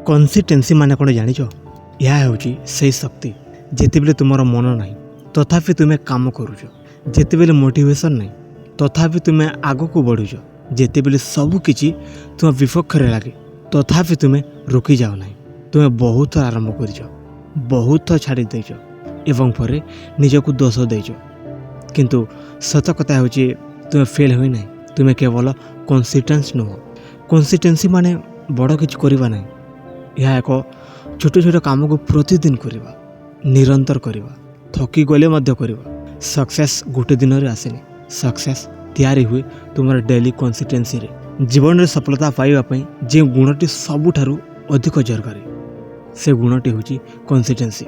Consistency माने कौन जानिच यह हूँ से शक्ति जितेबले तुम मन ना तथापि तुम्हें काम करुच जितेबले मोटिवेशन नहीं तथापि तुम्हें आग को बढ़ुच जितेबले सबकि तुम विपक्ष लगे तथापि तुम्हें रोकी जाओ ना तुम्हें बहुत थर आरंभ कर बहुत थर छाड़ी देच एवं पर निजक दोष देच किंतु सत कथा हूँ तुम्हें फेल हुई ना तुम्हें केवल कंसिस्टेंस नुह कंसिस्टेंसी माने बड़ किसी करवा ना यह एक छोट छोट कम को प्रतिदिन करवा निरंतर करवा थकी गले करवा सक्सेस गोटे दिन रे आसेनी सक्सेस तैयारी हुए तुम डेली कंसिस्टेंसी रे जीवन में सफलता पाइबापी जो गुणटी सबुठारु अधिक दरकार से गुणटी हूँ कंसिस्टेंसी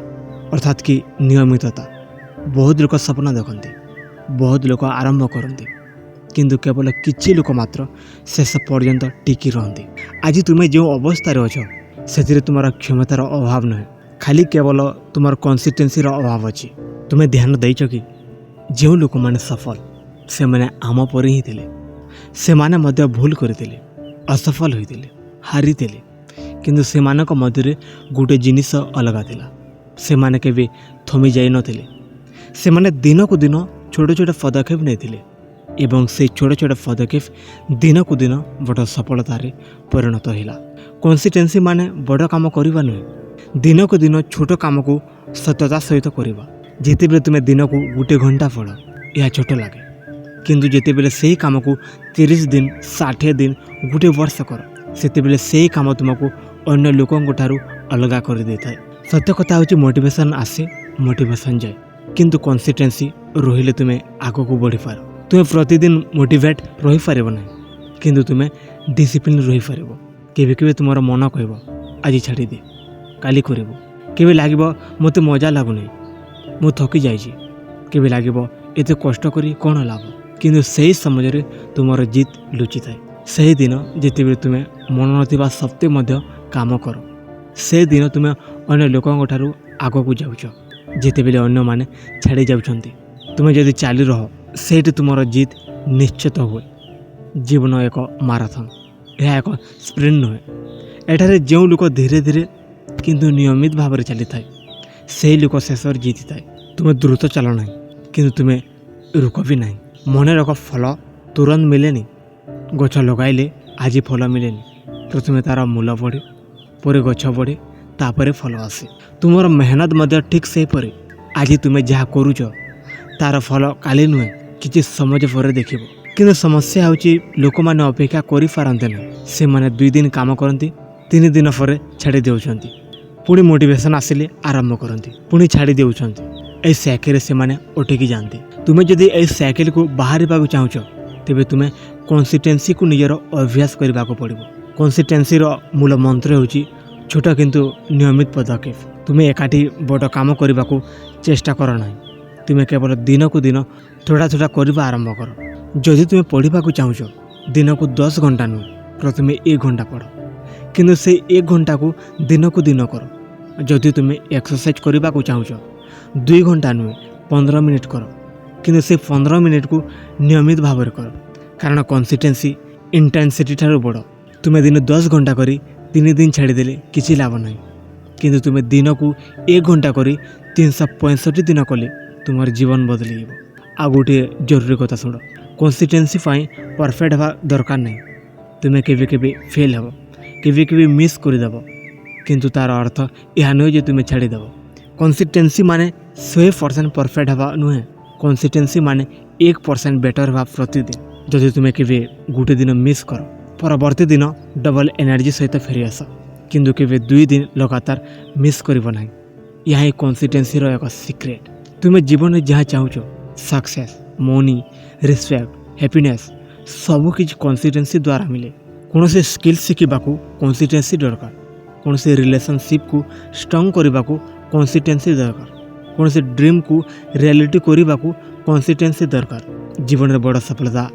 अर्थात कि नियमितता। बहुत लोग सपना देखते बहुत लोग आरंभ करते किंतु केवल किछि लोक मात्र शेष पर्यंत टिकी रहते। आज तुम्हें जो अवस्था अच्छ से तुम क्षमतार अभाव नुहे खाली केवल तुम कंसिस्टेंसी अभाव अच्छी। तुम्हें ध्यान देच कि जो लोक मैंने सफल से मैंने आम पर ही थे से माने मध्य भूल करते असफल होते हारी किंतु से मानक मध्य गोटे जिनिस अलग थिला से माने केबे थमी जाई नथिले से माने दिन को दिन छोटे छोटे पदक्षेप नहीं एवं से छोटे छोटे पदक्षेप दिन को दिन बड़ सफलतार परिणत होला। कंसिस्टेंसी माने बड़ काम करवा नुहे दिन को दिन छोट काम को सत्यता सहित करवा जितेबले तुम्हें दिन को गोटे घंटा पढ़ यह छोट लगे किंतु जितेबले से काम को 30 दिन 60 दिन गोटे वर्ष कर सेतेबले से काम तुमको अन्य लोकों ठारू अलग कर देता है। सत्य कथा हूँ मोटिवेशन आसे मोटिवेशन जाए किंतु कंसिस्टेंसी रहिले तुम्हें आग को बढ़ी पार तुम्हें प्रतिदिन मोटिवेट रही पार ना किंतु तुम्हें डिसिप्लिन रही पार केवे केवे तुम मन कह आज छाड़ी दे काली करू केवे लगे मत मजा लगुनि मु थकी जाइए केवे लगे एत कष्ट करी कौन लाभ किंतु से समय तुम जीत लुचि थाए से दिन जिते तुम्हें मन ना सत्वे काम कर से दिन तुम्हें अन्य लोकों ठारू आग को जाऊच जितेबले अन्य माने छाड़ी जाउछंती तुम्हें जदि चाली रह सेठी तुम जीत निश्चित हुए। जीवन एक माराथन यह एक स्प्रिंट नुहे एठारे जो लोक धीरे धीरे किंतु नियमित भाव में चली थाए से लोक शेष जीति थाए। तुम्हें द्रुत चल ना किंतु तुम्हें रुक भी ना मन रख फल तुरंत मिलेनी गछ लगाइले आज फल मिलेनी प्रथमे तार मूल बढ़े पर गछ बढ़े तापर फल आसे तुमर मेहनत मध्य ठीक से परे आज तुम्हें जहाँ करुच तार फल काली नुहे किसी समय पर देख कि समस्या हूँ लोक मैंने अपेक्षा करते ना से मैंने 2 दिन काम करती 3 दिन पर छाड़ी देउछंती पुणी मोटिवेशन आसिले आरंभ करती पुणी छाड़ी देउछंती ए साइकिल से मैंने अटकी जाती। तुम्हें जदि ए साइकिल को बाहर चाहूच तेबे तुम्हें कंसिस्टेंसी को निजर अभ्यास करने को पड़ो। कंसिस्टेंसी मूल मंत्र हूँ छोट किंतु नियमित पदक्षेप तुम्हें एकाठी बड़ काम करने को चेष्टा कर ना तुम्हें केवल दिन को दिन थोड़ा थोड़ा करवा आरंभ कर। जदि तुम्हें पढ़ा चाहूच दिन को 10 घंटा नुह प्रथमे 1 घंटा पढ़ किंतु से 1 घंटा को दिन कर। जदि तुम्हें एक्सरसाइज करने को चाहूच 2 घंटा नुहे 15 मिनिट कर किंतु से 15 मिनिट को नियमित भाव में कर कारण कंसिस्टेंसी इंटेंसिटी ठारू बड़। तुम्हें दिन 10 घंटा करी 3 दिन छाड़ीदेले किसी लाभ ना किंतु तुम्हें दिन को 1 घंटा करी 365 दिन कले तुम जीवन बदल। आ गोटे जरूरी कथा शुण कंसिस्टेंसी परफेक्ट हवा दरकार नहीं तुम्हें केवे केवे फेल हो केवे केवे मिस करदेव किंतु तार अर्थ यह नुहे जे तुम्हें छाड़ीदेव। कंसिस्टेंसी माने 100% परफेक्ट हवा नुहे कंसिस्टेंसी माने 1% बेटर हवा प्रतिदिन। जदि तुम्हें केवे गोटे दिन मिस कर परवर्ती दिन डबल एनर्जी सहित फेरी आस किंतु केवे 2 दिन लगातार मिस करना ना यहाँ कंसिस्टेंसी एक सीक्रेट। तुम्हें जीवन में जहाँ चाहूच सक्सेस मनी रिस्पेक्ट हैप्पीनेस सबकि कंसिस्टेंसी द्वारा मिले। कौन से स्किल शिखा कंसिस्टेंसी दरकार कौन से रिलेशनशिप को स्ट्रंग करने को कंसिस्टेंसी दरकार कौन से ड्रीम को रियलिटी करने को कंसिस्टेंसी दरकार। जीवन में बड़ सफलता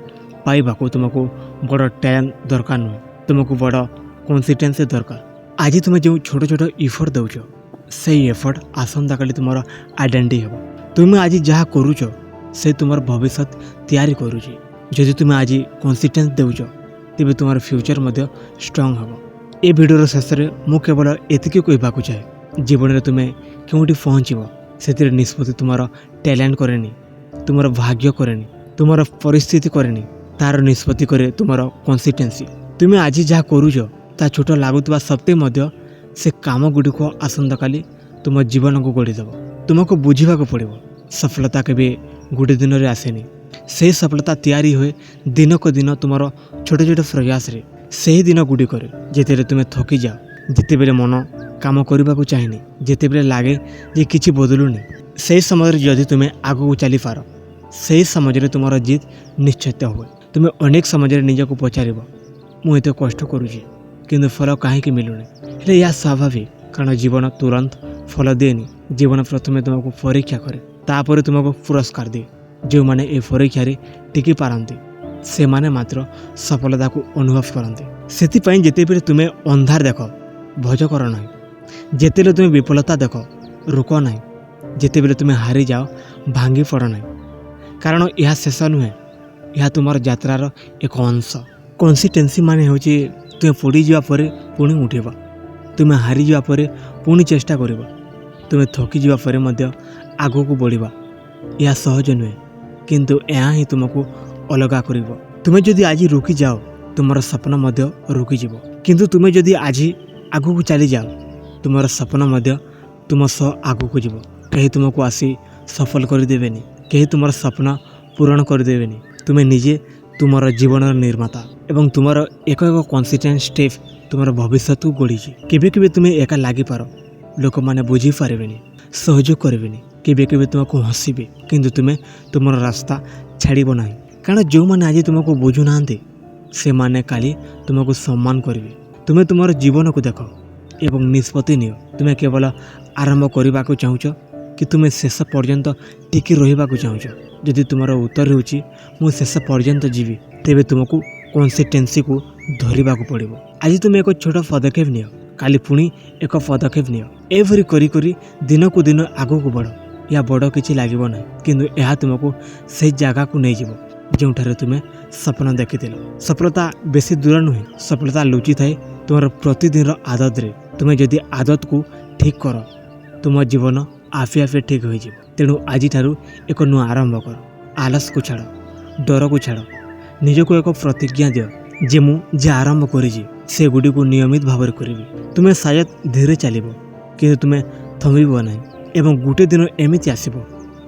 पाइबा तुमको बड़ टैलेंट दरकार नुहे तुमको बड़ कंसिस्टेंसी दरकार। आज तुम्हें जो छोट छोट इफर्ट दौच से एफर्ट आसंता काली तुम आइडेंटिटी हे तुम्हें आज जहाँ करुच से तुम भविष्य तैयारी करुची। जदि तुम्हें आज कंसिस्टेंस देउच तेबे तुम फ्यूचर मध्य स्ट्रंग हे ए भिडियोर शेष में मु केवल एतिकी कहवाक चाहे जीवन में तुम्हें क्योंटी पहुँचब से निष्पत्ति तुम टैलेंट करे तुम भाग्य करे तुम परिस्थिति करे तार निष्पत्ति करे तुम कंसिस्टेंसी। तुम्हें आज जहाँ करूच ता छोट लगुवा सत्वे से काम गुड़िक आसंता काली तुम जीवन को गढ़ीदेव। तुमको बुझा पड़ो सफलता के गोटे दिन में आसेनी से सफलता तैयारी हुए दिन को दिन तुम छोट छोट प्रयास रे से ही दिन गुड़िक जिते तुम्हें थकी जाओ जिते बेले मन काम करने को चाहेनी जिते बेले लगे जे किसी बदलुनी से समय जदि तुम्हें आगू चली पार से समय तुम जीत निश्चित हुए। तुम्हें अनेक समय निजक पचार मुझे कष्ट करुँची किंतु फल कहीं मिलूनी हेले यह स्वाभाविक कारण जीवन तुरंत फल दिएनी। जीवन प्रथम तुमको परीक्षा करे तापर तुमको पुरस्कार दिए। जो मैंने ये परीक्षा टिकी पारती से माने मात्र सफलता को अनुभव करते। से जिते बेले तुम्हें अंधार देख भज कर ना जिते तुम्हें विफलता देख रुक ना जिते बेले तुम्हें हारी जाओ भांगी पड़ ना कारण यह शेष नुहे यह तुम यात्रार एक अंश। कंसिस्टेंसी माने हो तुम्हें पड़ी जापर पुणी उठेब तुम्हें हारी जापर पुणी चेष्टा कर तुम्हें थकी जापर आग को बढ़ा यह सहज नुहे किंतु यह ही तुमको अलग कर। तुम्हें जदि आज रुकी जाओ तुम सपना रुकीज किंतु तुम्हें जदि आज आग को चली जाओ तुम सपना तुम सह आग को जीव कहीं तुमको आसी सफल करदेवेनि कहीं तुम सपना पूरण करदेवेनि। तुम्हें निजे तुम जीवन निर्माता एवं तुम एक कंसिस्टेंट स्टेप तुम भविष्य को गढ़ी केबे केबे तुम्हें एका लागिपार लोक मैंने बुझी पारे सहयोग करें केबे केबे तुमको हसबे किंतु तुम्हें तुम रास्ता छाड़ब ना कारण जो मैंने आज तुमको बुझुना से माने काली तुमको सम्मान करेंगे। तुम्हें तुम जीवन को देख एवं निष्पत्ति नियो तुम्हें केवल आरंभ करने को चाहूच कि तुम्हें शेष पर्यंत टिकी रहा चाहूच। जदि तुम उत्तर होची मु शेष पर्यंत जीवी तेबे तुमको कंसिस्टेंसी को धरवा पड़ो। आज तुम्हें एक छोट पदक्षेप नियो काली पुणी एक पदक्षेप नियो एभरी करी करी दिन को दिन आगू को बढ़ या बड़ किसी लगे ना किंतु यह तुमको से जगह को नहीं जीव जोठारे तुम्हें सपना देखील। सफलता बेसी दूर नुहे सफलता लुचि थाए तुम प्रतिदिन आदत रे। तुम्हें जदि आदत को ठीक कर तुम जीवन आपे आपे ठीक हो। तेणु आज एक नुआ आरंभ कर आलस को छाड़ डर को छाड़ निजको एक प्रतिज्ञा दियो जे मु जे आरंभ करी से गुडी को नियमित भाव करी। तुम्हें शायद धीरे चलो कि तुम्हें थमिब ना एवं गोटे दिन एमती आसब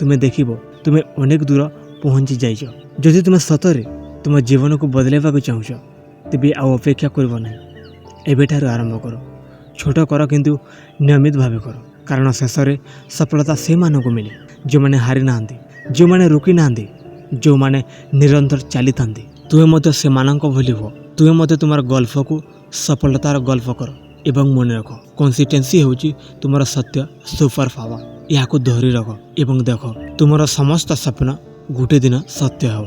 तुम्हें देखिब तुम्हें अनेक दूर पहुँची जाइज। जदि तुम्हें सतरे तुम जीवन को बदलवा चाहूच तेबे आ अपेक्षा करब ना एबेठार आरंभ कर छोट कर किंतु नियमित भाव कर कारण शेष में सफलता से मानक मिले जो मैंने हारी ना जो मैंने रुकी ना जो मैंने निरंतर चली था। तुम्हें से मानक भली हो तुम्हें तुम गल्फ को सफलतार गल्फ कर एवं मन रख कंसिस्टेंसी होची तुम सत्य सुपर पावर या धरी रख एवं देख तुम समस्त सपना गोटे दिन सत्य हो।